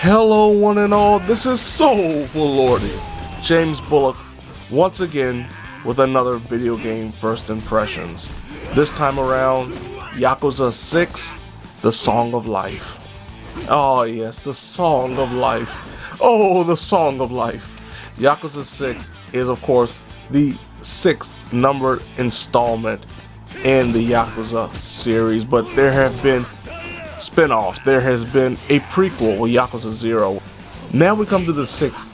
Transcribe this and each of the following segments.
Hello one and all, this is Soulful Lordy, James Bullock, once again with another video game first impressions. This time around, Yakuza 6, The Song of Life. Oh yes, the Song of Life. Oh, the Song of Life. Yakuza 6 is of course the 6th numbered installment in the Yakuza series, but there have been spin-offs. There has been a prequel with Yakuza 0. Now we come to the 6th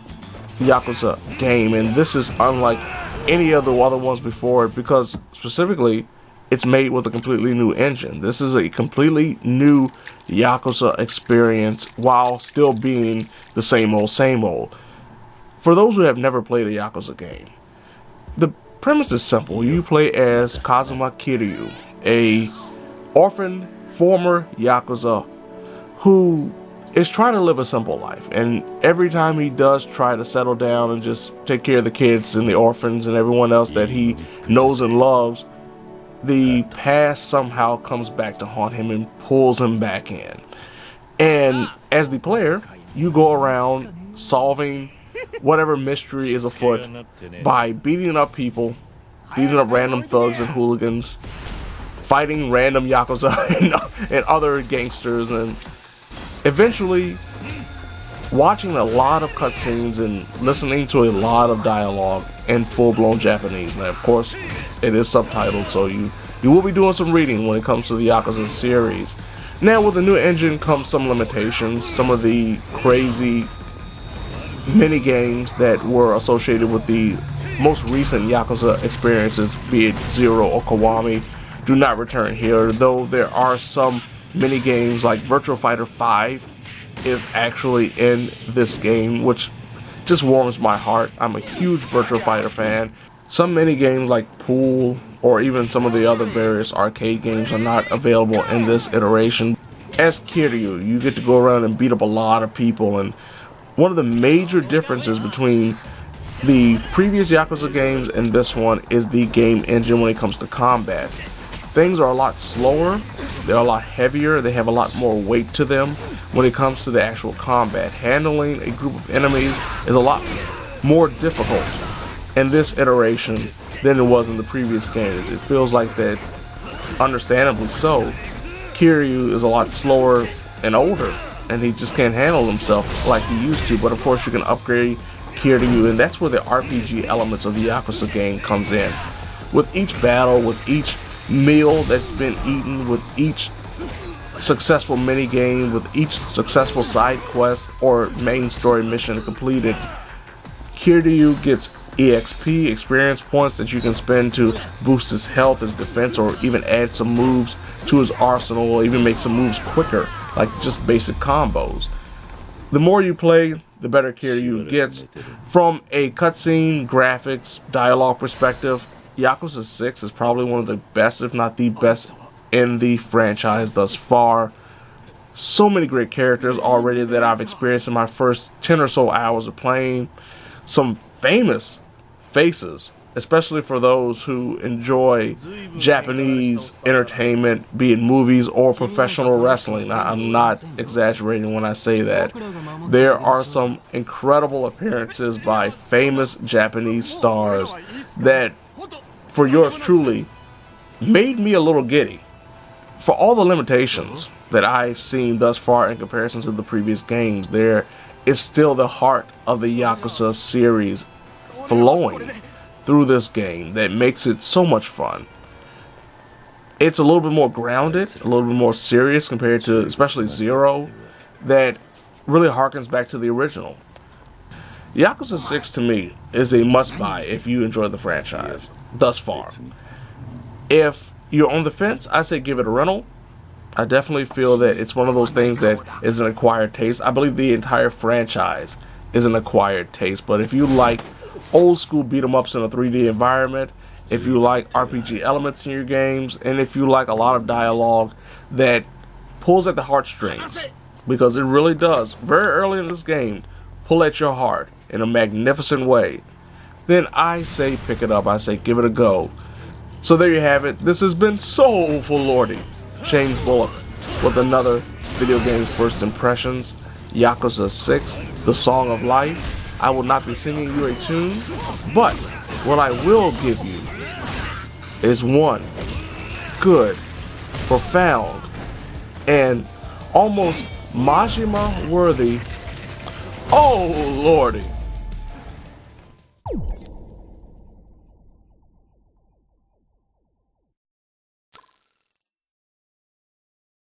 Yakuza game, and this is unlike any of the other ones before it because specifically it's made with a completely new engine. This is a completely new Yakuza experience while still being the same old, same old. For those who have never played a Yakuza game, the premise is simple. You play as Kazuma Kiryu, a orphan former Yakuza who is trying to live a simple life, and every time he does try to settle down and just take care of the kids and the orphans and everyone else that he knows and loves, the past somehow comes back to haunt him and pulls him back in. And as the player, you go around solving whatever mystery is afoot by beating up people, beating up random thugs and hooligans, fighting random Yakuza and other gangsters, and eventually watching a lot of cutscenes and listening to a lot of dialogue in full-blown Japanese. Now, of course, it is subtitled, so you will be doing some reading when it comes to the Yakuza series. Now, with the new engine comes some limitations. Some of the crazy mini-games that were associated with the most recent Yakuza experiences, be it Zero or Kiwami, do not return here, though there are some mini games like Virtua Fighter 5 is actually in this game, which just warms my heart. I'm a huge Virtua Fighter fan. Some mini games like Pool or even some of the other various arcade games are not available in this iteration. As Kiryu, you get to go around and beat up a lot of people, and one of the major differences between the previous Yakuza games and this one is the game engine when it comes to combat. Things are a lot slower, they're a lot heavier, they have a lot more weight to them when it comes to the actual combat. Handling a group of enemies is a lot more difficult in this iteration than it was in the previous games. It feels like that, understandably so, Kiryu is a lot slower and older, and he just can't handle himself like he used to, but of course you can upgrade Kiryu, and that's where the RPG elements of the Yakuza game comes in. With each battle, with each meal that's been eaten, with each successful mini game, with each successful side quest or main story mission completed, Kiryu gets EXP, experience points, that you can spend to boost his health, his defense, or even add some moves to his arsenal, or even make some moves quicker, like just basic combos. The more you play, the better Kiryu gets. From a cutscene, graphics, dialogue perspective, Yakuza 6 is probably one of the best, if not the best, in the franchise thus far. So many great characters already that I've experienced in my first 10 or so hours of playing. Some famous faces, especially for those who enjoy Japanese entertainment, be it movies or professional wrestling. I'm not exaggerating when I say that. There are some incredible appearances by famous Japanese stars that, for yours truly, made me a little giddy. For all the limitations that I've seen thus far in comparison to the previous games, there is still the heart of the Yakuza series flowing through this game that makes it so much fun. It's a little bit more grounded, a little bit more serious compared to especially Zero, that really harkens back to the original. Yakuza 6 to me is a must-buy if you enjoy the franchise thus far. If you're on the fence, I say give it a rental. I definitely feel that it's one of those things that is an acquired taste. I believe the entire franchise is an acquired taste, but if you like old school beat 'em ups in a 3D environment, if you like RPG elements in your games, and if you like a lot of dialogue that pulls at the heartstrings, because it really does, very early in this game, pull at your heart in a magnificent way, then I say pick it up. I say give it a go. So there you have it. This has been Soulful Lordy, James Bullock, with another video game first impressions. Yakuza 6, The Song of Life. I will not be singing you a tune, but what I will give you is one good, profound, and almost Majima worthy, oh lordy,